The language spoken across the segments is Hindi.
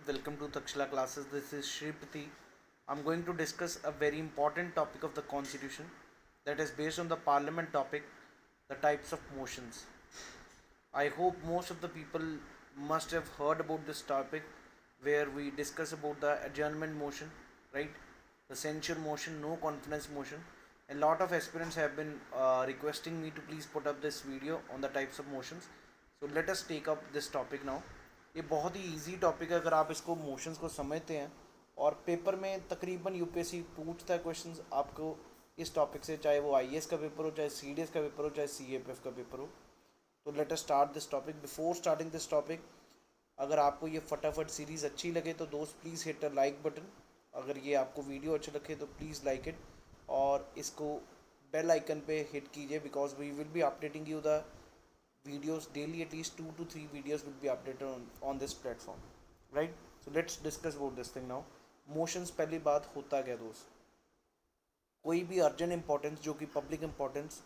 Welcome to Takshila classes. This is Shripati. I'm going to discuss a very important topic of the Constitution that is based on the Parliament topic, the types of motions. I hope most of the people must have heard about this topic where we discuss about the adjournment motion, right? The censure motion, no confidence motion. A lot of aspirants have been requesting me to please put up this video on the types of motions. So let us take up this topic now. ये बहुत ही इजी टॉपिक है अगर आप इसको मोशंस को समझते हैं और पेपर में तकरीबन यूपीएससी पूछता है क्वेश्चंस आपको इस टॉपिक से, चाहे वो आईएएस का पेपर हो, चाहे सीडीएस का पेपर हो, चाहे सीएपीएफ का पेपर हो. तो let us start this topic. Before starting this topic, अगर आपको ये फटाफट सीरीज़ अच्छी लगे तो दोस्त please hit a like button. अगर ये आपको वीडियो अच्छा लगे तो प्लीज़ लाइक इट और इसको बेल आइकन पे हिट कीजिए because we will be updating you the videos daily. At least 2 to 3 videos will be updated on this platform, right? So let's discuss about this thing now. Motions, पहली बात होता क्या दोस्त, कोई भी अर्जेंट इंपॉर्टेंस जो कि पब्लिक इंपॉर्टेंस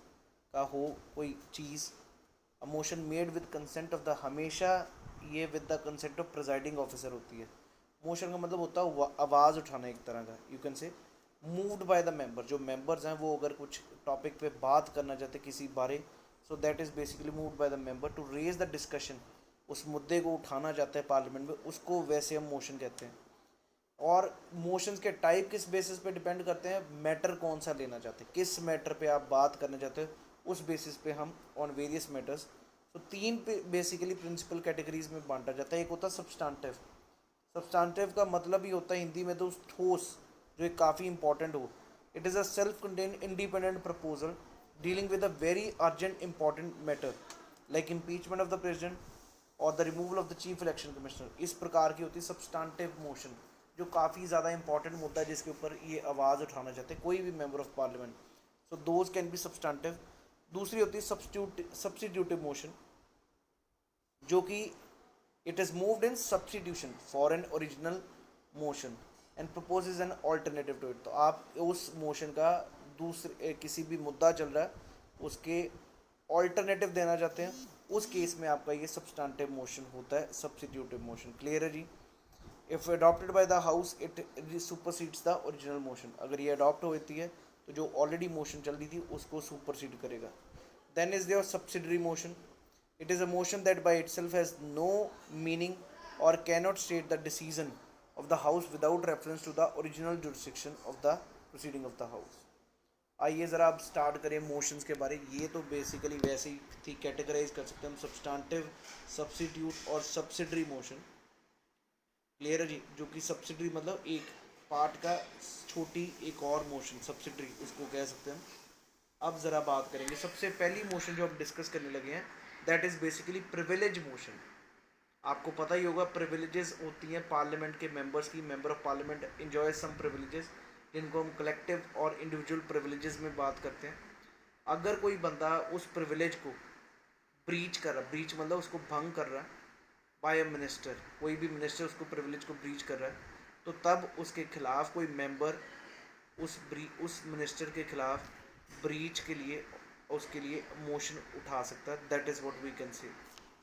का हो कोई चीज़, a motion made with consent of the, हमेशा ये with the consent of presiding officer होती है. मोशन का मतलब होता है आवाज़ उठाना एक तरह का. You can say moved by the member. जो मेंबर्स हैं वो अगर कुछ टॉपिक पे बात करना चाहते किसी बारे, so that is basically moved by the member to raise the discussion. उस मुद्दे को उठाना चाहते हैं पार्लियामेंट में, उसको वैसे हम मोशन कहते हैं. और मोशंस के टाइप किस बेसिस पे डिपेंड करते हैं, मैटर कौन सा लेना चाहते हैं, किस मैटर पे आप बात करना चाहते हो उस बेसिस पे हम ऑन वेरियस मैटर्स. तो तीन पे बेसिकली प्रिंसिपल कैटेगरीज में बांटा जाता है. एक होता है सब्सटेंटिव. सब्सटेंटिव का मतलब ही होता है हिंदी में तो ठोस, जो एक काफ़ी इंपॉर्टेंट हो. It is a self contained independent proposal dealing with a very urgent important matter like impeachment of the president or the removal of the chief election commissioner. इस प्रकार की होती है सब्सटेंटिव मोशन, जो काफ़ी ज़्यादा इंपॉर्टेंट मुद्दा है जिसके ऊपर ये आवाज़ उठाना चाहते हैं कोई भी member of parliament. So those can be substantive. दूसरी होती है सब्स्टिट्यूटिव मोशन, जो कि it is moved in substitution for an original motion and proposes an alternative to it. तो आप उस मोशन का दूसरे किसी भी मुद्दा चल रहा है उसके ऑल्टरनेटिव देना चाहते हैं, उस केस में आपका ये सब्सटेंटिव मोशन होता है, सब्स्टिट्यूटिव मोशन. क्लियर है जी? If adopted by the house it supersedes the original motion. अगर ये अडॉप्ट होती है तो जो ऑलरेडी मोशन चल रही थी उसको सुपरसीड करेगा. Then is there subsidiary motion. It is a motion that by itself has no meaning और cannot state the decision of the house without reference to the original jurisdiction of the proceeding of the house. आइए ज़रा आप स्टार्ट करें मोशंस के बारे. ये तो बेसिकली वैसे ही थी, कैटेगराइज कर सकते हैं हम सब्सटेंटिव, सब्स्टिट्यूट और सब्सिडरी मोशन. क्लियर है जी? जो कि सब्सिडरी मतलब एक पार्ट का छोटी एक और मोशन, सब्सिडरी उसको कह सकते हैं. अब ज़रा बात करेंगे सबसे पहली मोशन जो हम डिस्कस करने लगे हैं, that is basically privilege motion. आपको पता ही होगा प्रिविलेजेस होती हैं पार्लियामेंट के मेंबर्स की. Member of parliament enjoy some privileges जिनको हम कलेक्टिव और इंडिविजुअल प्रिविलेजेस में बात करते हैं. अगर कोई बंदा उस प्रिविलेज को ब्रीच कर रहा, ब्रीच मतलब उसको भंग कर रहा है बाय अ मिनिस्टर, कोई भी मिनिस्टर उसको प्रिविलेज को ब्रीच कर रहा है, तो तब उसके खिलाफ कोई मेंबर उस मिनिस्टर के खिलाफ ब्रीच के लिए उसके लिए मोशन उठा सकता है. That is what we can say.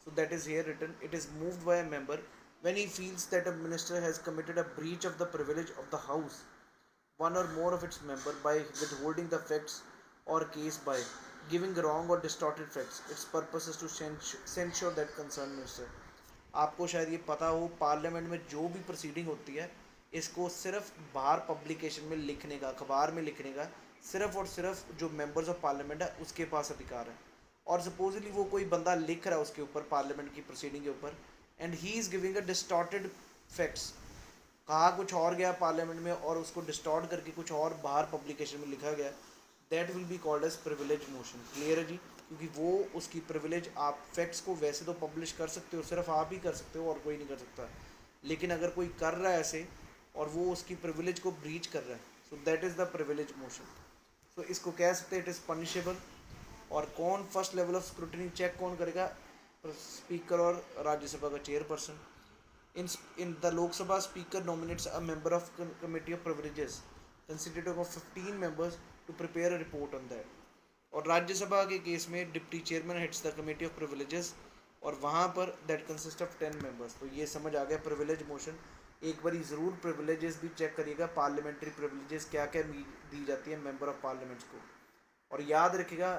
So that is here written. It is moved by a member when he feels that a minister has committed a breach of the privilege of the house, one or more of its member, by withholding the facts or case, by giving wrong or distorted facts. Its purpose is to censure that concerned minister. आपको शायद ये पता हो पार्लियामेंट में जो भी प्रोसीडिंग होती है इसको सिर्फ बाहर पब्लिकेशन में लिखने का, अखबार में लिखने का सिर्फ और सिर्फ जो मेंबर्स ऑफ पार्लियामेंट है उसके पास अधिकार है. और सपोजली वो कोई बंदा लिख रहा है उसके ऊपर पार्लियामेंट की प्रोसीडिंग के ऊपर and he is giving a distorted facts, कहा कुछ और गया पार्लियामेंट में और उसको डिस्टॉर्ट करके कुछ और बाहर पब्लिकेशन में लिखा गया, that will be called as privilege motion. Clear है जी? क्योंकि वो उसकी प्रिविलेज, आप फैक्ट्स को वैसे तो पब्लिश कर सकते हो, सिर्फ आप ही कर सकते हो और कोई नहीं कर सकता, लेकिन अगर कोई कर रहा है ऐसे और वो उसकी प्रिविलेज को ब्रीच कर रहा है, so that is the privilege motion. So इसको कह सकते हैं इट इज़ पनिशेबल. और कौन first level of scrutiny check कौन करेगा? स्पीकर और राज्यसभा का chairperson. In the Lok Sabha speaker nominates a member of committee of privileges consisting of 15 members to prepare a report on that. और राज्यसभा के केस में deputy chairman heads the committee of privileges और वहाँ पर दैट कंसिस्ट ऑफ 10 मेंबर्स। तो ये समझ आ गया प्रिविलेज मोशन। एक बार ज़रूर प्रिविलेजेस भी चेक करिएगा, पार्लियामेंट्री प्रिविलेजेस क्या क्या दी जाती है मेंबर ऑफ पार्लियामेंट्स को। और याद रखिएगा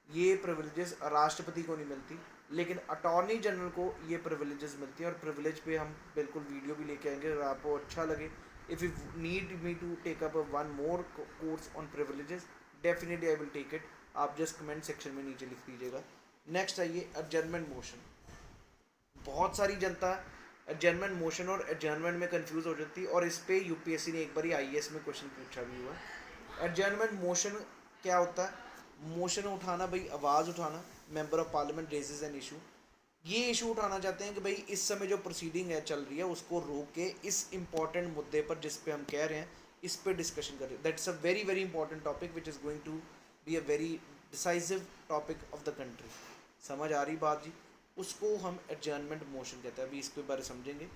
ये प्रिविलेजेस राष्ट्रपति को नहीं मिलती, लेकिन अटॉर्नी जनरल को ये प्रिविलेजेस मिलती हैं। और प्रिविलेज पे हम बिल्कुल वीडियो भी लेके आएंगे, अगर आपको अच्छा लगे, if you need me to take up one more course on privileges, definitely I will take it. आप जस्ट कमेंट सेक्शन में नीचे लिख दीजिएगा। नेक्स्ट आइए एडजर्नमेंट मोशन। बहुत सारी जनता एडजर्नमेंट मोशन और एडजर्नमेंट में कंफ्यूज हो जाती है, और इस पे यूपीएससी ने एक बार आईएएस में क्वेश्चन पूछा भी हुआ। एडजर्नमेंट मोशन क्या होता है? मोशन उठाना भाई, आवाज़ उठाना, member of parliament raises an issue. ये इशू उठाना चाहते हैं कि भाई इस समय जो प्रोसीडिंग है चल रही है उसको रोक के इस इंपॉर्टेंट मुद्दे पर जिस पे हम कह रहे हैं इस पे डिस्कशन करें। That's a very very important topic which is going to be a very decisive topic of the country. समझ आ रही बात जी? उसको हम एडजर्नमेंट मोशन कहते हैं। अभी इसके बारे समझेंगे,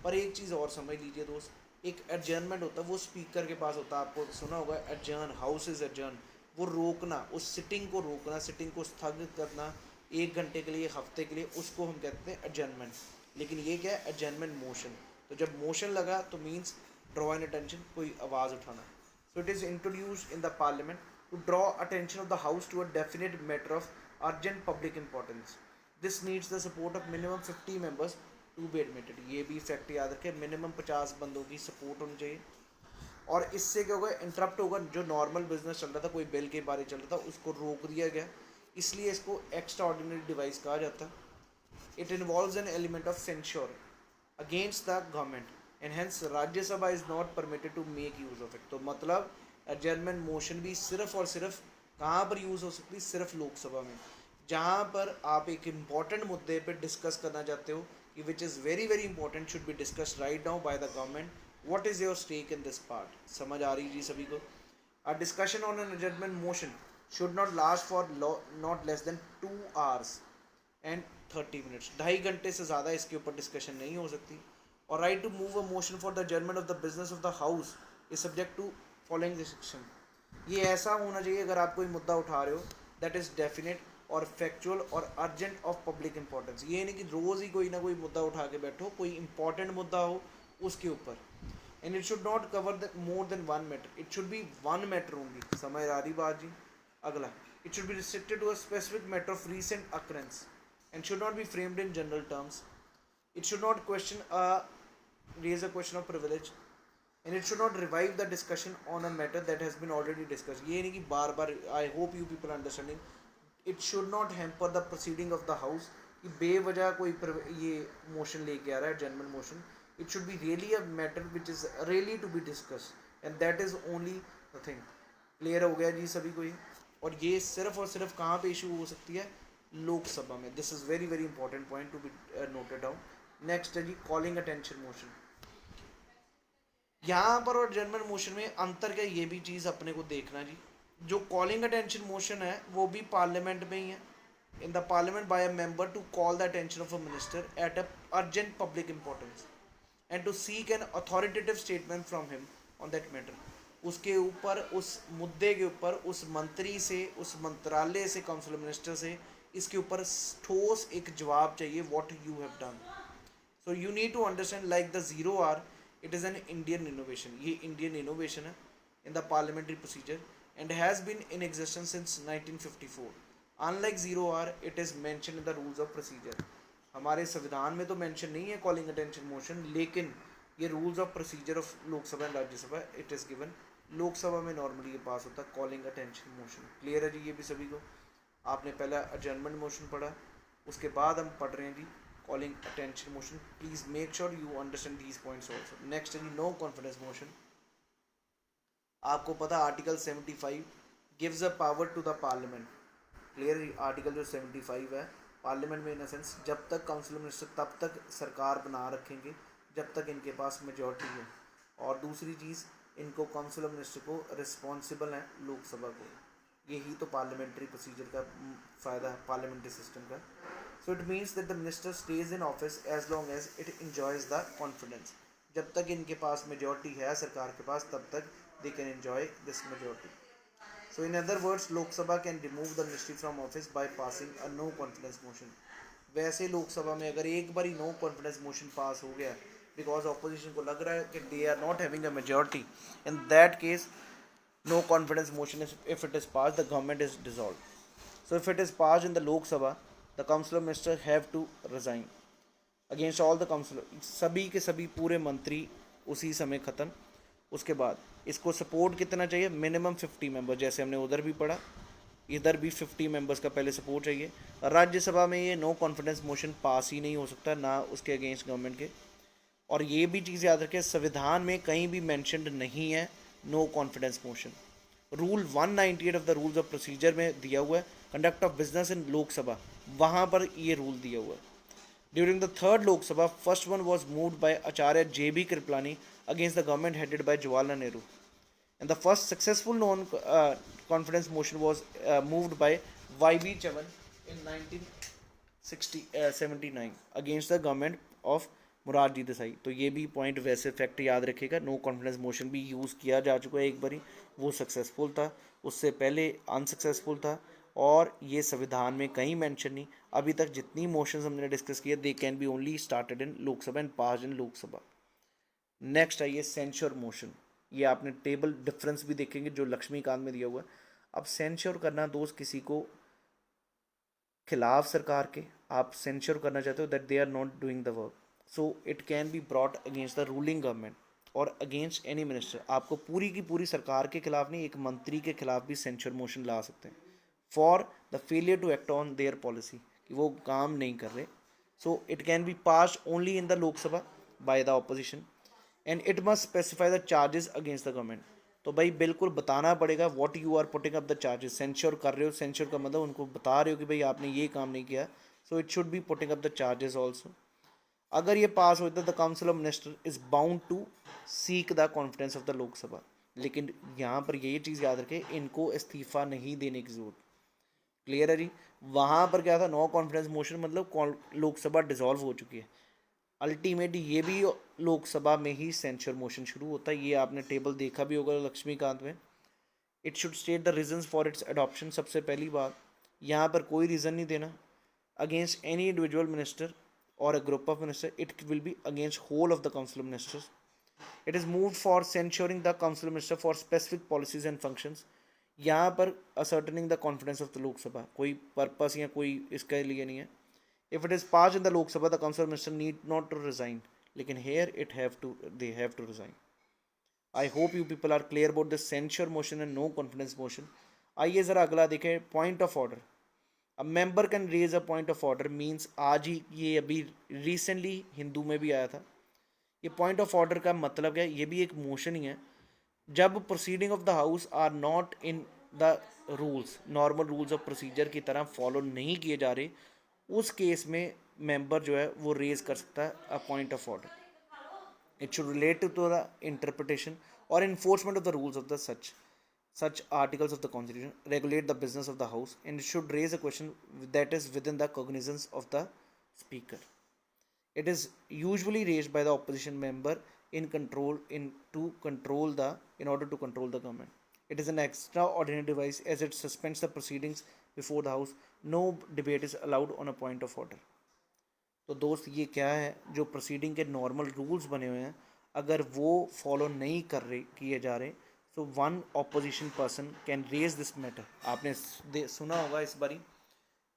पर एक चीज़ और समझ लीजिए दोस्त, एक एडजर्नमेंट होता है वो स्पीकर के पास होता है। आपको सुना होगा एडजर्न, हाउस इज एडजर्न। वो रोकना, उस सिटिंग को रोकना, सिटिंग को स्थगित करना 1 घंटे के लिए, 1 हफ्ते के लिए, उसको हम कहते हैं एडजर्नमेंट। लेकिन ये क्या है? Adjournment motion. तो जब मोशन लगा तो मीन्स ड्रॉ एन अटेंशन, कोई आवाज़ उठाना। So it is introduced in the parliament to draw attention of the house to a definite matter of urgent public importance. This needs the support of minimum 50 members to be admitted. ये भी फैक्ट याद रखें, मिनिमम 50 बंदों की सपोर्ट होनी चाहिए। और इससे क्या होगा? इंटरप्ट होगा, जो नॉर्मल बिजनेस चल रहा था, कोई बिल के बारे चल रहा था, उसको रोक दिया गया। इसलिए इसको एक्स्ट्रा ऑर्डिनरी डिवाइस कहा जाता है। It involves an element of censure against the government and hence Rajya Sabha is not permitted to make use of it. तो मतलब एडजर्नमेंट मोशन भी सिर्फ और सिर्फ कहाँ पर यूज़ हो सकती है? सिर्फ लोकसभा में, जहाँ पर आप एक इम्पॉर्टेंट मुद्दे पर डिस्कस करना चाहते हो कि which is very very important, should be discuss right now by the government. What is your stake in this part? समझ आ रही जी सभी को? A discussion on an adjournment motion should not last for not less than 2 hours and 30 minutes। 2.5 घंटे से ज़्यादा इसके ऊपर डिस्कशन नहीं हो सकती। और right to move a motion for the adjournment of the business of the house is subject to following the section. ये ऐसा होना चाहिए, अगर आप कोई मुद्दा उठा रहे हो दैट इज़ डेफिनेट और फैक्चुअल और अर्जेंट ऑफ पब्लिक इंपॉर्टेंस। ये नहीं कि रोज़ ही कोई ना कोई मुद्दा उठा के बैठो, कोई इंपॉर्टेंट मुद्दा हो उसके ऊपर। And it should not cover the more than one matter, it should be one matter only. समझ आ रही बात जी? अगला, it should be restricted to a specific matter of recent occurrence and should not be framed in general terms. It should not question raise a question of privilege and it should not revive the discussion on a matter that has been already discussed। ये नहीं कि बार बार, I hope you people understanding, it should not hamper the proceeding of the house कि बेवजह कोई ये मोशन लेके आ रहा है general motion. It should be really a matter which is really to be discuss and that is only the thing. Clear हो गया जी सभी को ये? और ये सिर्फ और सिर्फ कहाँ पे इशू हो सकती है? लोकसभा में। This is very very important point to be noted down. Next है जी कॉलिंग अटेंशन मोशन। यहाँ पर और जनरल मोशन में अंतर क्या, ये भी चीज़ अपने को देखना जी। जो कॉलिंग अटेंशन मोशन है वो भी पार्लियामेंट में ही है। In the parliament by a member to call the attention of a minister at a urgent public importance and to seek an authoritative statement from him on that matter. उसके ऊपर, उस मुद्दे के ऊपर उस मंत्री से, उस मंत्रालय से, काउंसिल मिनिस्टर से इसके ऊपर ठोस एक जवाब चाहिए, what you have done. So you need to understand like the zero hour, it is an Indian innovation. ये इंडियन इनोवेशन है in the parliamentary procedure and has been in existence since 1954। Unlike zero hour, it is mention in the rules of procedure. हमारे संविधान में तो मेंशन नहीं है कॉलिंग अटेंशन मोशन, लेकिन ये rules of procedure of Lok Sabha and Rajya Sabha it is given. Lok Sabha में नॉर्मली ये पास होता है कॉलिंग अटेंशन मोशन। क्लियर है जी ये भी सभी को? आपने पहला एडजर्नमेंट मोशन पढ़ा, उसके बाद हम पढ़ रहे हैं जी calling attention motion. Please make sure you understand these points also. Next है जी नो कॉन्फिडेंस मोशन। आपको पता article 75 gives a power to the parliament. Clear? Article जो 75 है पार्लियामेंट में इन सेंस जब तक काउंसिल मिनिस्टर तब तक सरकार बना रखेंगे जब तक इनके पास मेजॉरिटी है। और दूसरी चीज़, इनको काउंसिल मिनिस्टर को रिस्पॉन्सिबल है लोकसभा को। यही तो पार्लियामेंट्री प्रोसीजर का फ़ायदा है पार्लियामेंट्री सिस्टम का। So it means that the minister stays in office as long as it enjoys the confidence. जब तक इनके पास मेजॉरिटी है सरकार के पास तब तक they can enjoy this majority. So in other words, Lok Sabha can remove the ministry from office by passing a no confidence motion. वैसे लोकसभा में अगर एक बार ही नो कॉन्फिडेंस मोशन पास हो गया बिकॉज ऑपोजिशन को लग रहा है कि they are not having a majority, in that case no confidence motion is, if it is passed, the government is dissolved. So if it is passed in the Lok Sabha, the council of ministers have to resign against all the council, सभी के सभी पूरे मंत्री उसी समय ख़त्म। उसके बाद इसको सपोर्ट कितना चाहिए, मिनिमम 50 मेंबर, जैसे हमने उधर भी पढ़ा इधर भी 50 मेंबर्स का पहले सपोर्ट चाहिए। राज्यसभा में ये नो कॉन्फिडेंस मोशन पास ही नहीं हो सकता ना उसके अगेंस्ट गवर्नमेंट के। और ये भी चीज़ याद रखें, संविधान में कहीं भी मैंशनड नहीं है no confidence motion. Rule 198 of the rules of procedure में दिया हुआ है conduct of business in Lok Sabha, वहाँ पर ये रूल दिया हुआ है। During the third Lok Sabha first one was moved by Acharya JB Kripalani against the government headed by Jawaharlal Nehru, and the first successful non-confidence motion was moved by YB Chavan in 1979 against the government of Morarji Desai. तो ये भी पॉइंट वैसे फैक्ट याद रखेगा, नो कॉन्फिडेंस मोशन भी यूज़ किया जा चुका है एक बारी, वो सक्सेसफुल था, उससे पहले अनसक्सेसफुल था, और ये संविधान में कहीं मेंशन नहीं। अभी तक जितनी मोशंस हमने डिस्कस किया they can be only started in Lok Sabha and passed in Lok Sabha. Next आइए सेंश्योर मोशन। ये आपने टेबल डिफरेंस भी देखेंगे जो लक्ष्मीकांत में दिया हुआ है। अब सेंश्योर करना दोस्त किसी को खिलाफ सरकार के आप सेंश्योर करना चाहते हो that they are not doing the work, so it can be brought against the ruling government और अगेंस्ट एनी मिनिस्टर। आपको पूरी की पूरी सरकार के खिलाफ नहीं, एक मंत्री के खिलाफ भी सेंश्योर मोशन ला सकते हैं for the failure to act on their policy, कि वो काम नहीं कर रहे। So it can be pass only in the Lok Sabha by the opposition and it must specify the charges against the government. तो भाई बिल्कुल बताना पड़ेगा what you are putting up the charges. Censure कर रहे हो, सेंश्योर का मतलब उनको बता रहे हो कि भाई आपने ये काम नहीं किया, so it should be putting up the charges also. अगर ये पास होता है the council of minister is bound to seek the confidence of the Lok Sabha. लेकिन यहाँ पर ये चीज़ याद रखें, इनको इस्तीफा नहीं देने की जरूरत। क्लियर है जी। वहाँ पर क्या था, नो कॉन्फिडेंस मोशन मतलब लोकसभा डिसॉल्व हो चुकी है। अल्टीमेटली ये भी लोकसभा में ही सेंश्योर मोशन शुरू होता है। ये आपने टेबल देखा भी होगा लक्ष्मीकांत में। It should state the reasons for its adoption. सबसे पहली बात, यहाँ पर कोई रीज़न नहीं देना अगेंस्ट एनी इंडिविजुअल मिनिस्टर और a group of minister, it will be against whole of the council of ministers. It is move for censuring the council of minister for specific policies and functions. यहाँ पर ascertaining the confidence of the Lok Sabha, कोई पर्पस या कोई इसके लिए नहीं है। If it is passed in the Lok Sabha, the council minister need not to resign. लेकिन here they have to resign. I hope you people are clear about the censure motion and no confidence motion. आइए ज़रा अगला देखें, point of order. A member can raise a point of order means आज ही ये अभी recently हिंदू में भी आया था। ये point of order का मतलब क्या है, ये भी एक मोशन ही है। जब proceeding of the house are not in the rules, normal rules of procedure की तरह फॉलो नहीं किए जा रहे, उस केस में मेंबर जो है वो रेज कर सकता है a point of order. It should relate to the interpretation और enforcement of the rules of the such articles of the constitution, regulate the business of the house, and it should raise a question that is within the cognizance of the speaker. It is usually raised by the opposition member in order to control the government. It is an extraordinary device as it suspends the proceedings before the house. No debate is allowed on a point of order. तो दोस्त ये क्या है, जो प्रोसीडिंग के नॉर्मल रूल्स बने हुए हैं अगर वो फॉलो नहीं कर रहे किए जा रहे, so one opposition person can raise this matter. आपने सुना होगा इस बारी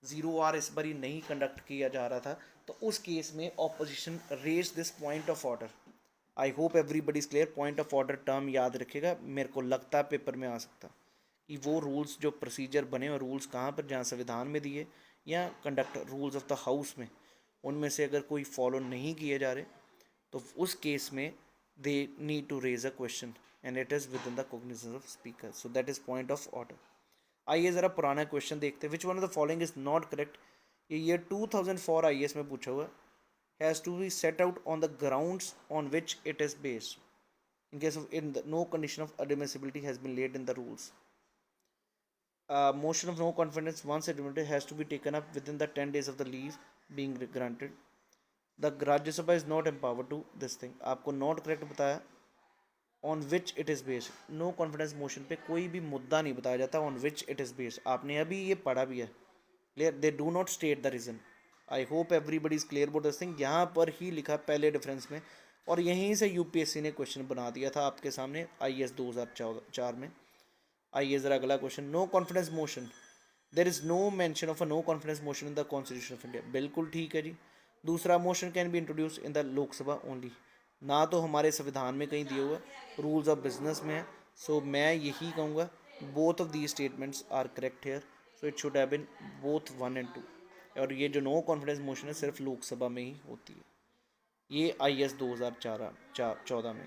0R इस बारी नहीं कंडक्ट किया जा रहा था, तो उस केस में opposition raise this point of order. I hope everybody is clear. Point of order term याद रखेगा, मेरे को लगता है पेपर में आ सकता कि वो रूल्स जो प्रोसीजर बने हुए रूल्स कहाँ पर, जहाँ संविधान में दिए या conduct rules of the house में, उनमें से अगर कोई फॉलो नहीं किए जा रहे तो उस केस में they need to raise a question and it is within the cognizance of speaker. So that is point of order. आइए ज़रा पुराना क्वेश्चन देखते हैं। Which one of the following is not correct. ये ईयर 2004 IAS में पूछा हुआ has to be set out on the grounds on which it is based in case of no condition of admissibility has been laid in the rules. Motion of no confidence once admitted has to be taken up within the 10 days of the leave being granted. The Rajya Sabha is not empowered to this thing. आपको not correct बताया। On which it is based, no confidence motion पे कोई भी मुद्दा नहीं बताया जाता on which it is based। आपने अभी ये पढ़ा भी है। Clear? They do not state the reason। I hope everybody is clear about this thing. यहाँ पर ही लिखा पहले डिफरेंस में, और यहीं से यूपीएससी ने क्वेश्चन बना दिया था आपके सामने आईएएस 2004 में। आइए ज़रा अगला question, no confidence motion, there is no mention of a no confidence motion in the constitution of India. बिल्कुल ठीक है जी। दूसरा, motion can be introduce in the Lok Sabha only, ना तो हमारे संविधान में कहीं दिया हुआ, रूल्स ऑफ बिजनेस में है। सो मैं यही कहूँगा both of the statements are correct here, so it should have been both 1 and 2। और ये जो नो कॉन्फिडेंस मोशन है सिर्फ लोकसभा में ही होती है, ये IAS 2014 में।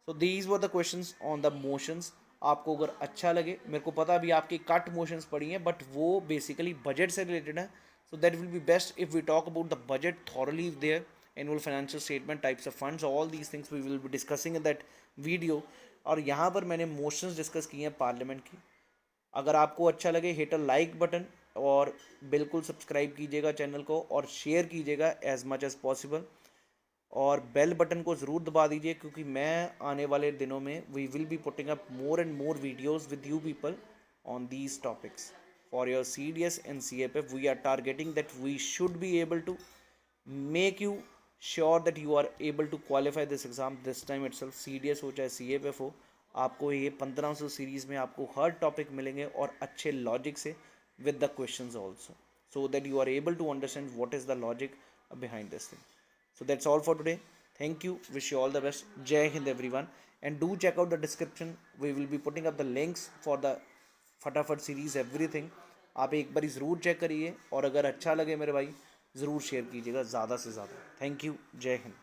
So these were the questions on the motions. आपको अगर अच्छा लगे, मेरे को पता अभी आपकी कट मोशंस पड़ी हैं बट वो बेसिकली बजट से रिलेटेड है, so that will be best if we talk about the budget thoroughly there, annual financial statement, types of funds, all these things we will be discussing in that video. और यहाँ पर मैंने मोशंस डिस्कस किए हैं पार्लियामेंट की। अगर आपको अच्छा लगे हिट अ लाइक बटन, और बिल्कुल सब्सक्राइब कीजिएगा चैनल को और शेयर कीजिएगा एज मच एज पॉसिबल, और बेल बटन को ज़रूर दबा दीजिए, क्योंकि मैं आने वाले दिनों में we will be putting up more and more videos with you people on these topics for your CDS and CFF। We are targeting that we should be able to make you sure that you are able to qualify this exam this time itself. CDS हो चाहे CFF हो, आपको ये 1500 सीरीज़ में आपको हर टॉपिक मिलेंगे और अच्छे लॉजिक से with the questions also, so that you are able to understand what is the logic behind this thing. So that's all for today. Thank you, wish you all the best. Jai Hind everyone, and do check out the description, we will be putting up the links for the फटाफट सीरीज़ एवरीथिंग। आप एक बार ज़रूर चेक करिए, और अगर अच्छा लगे मेरे भाई ज़रूर शेयर कीजिएगा ज़्यादा से ज़्यादा। थैंक यू, जय हिंद।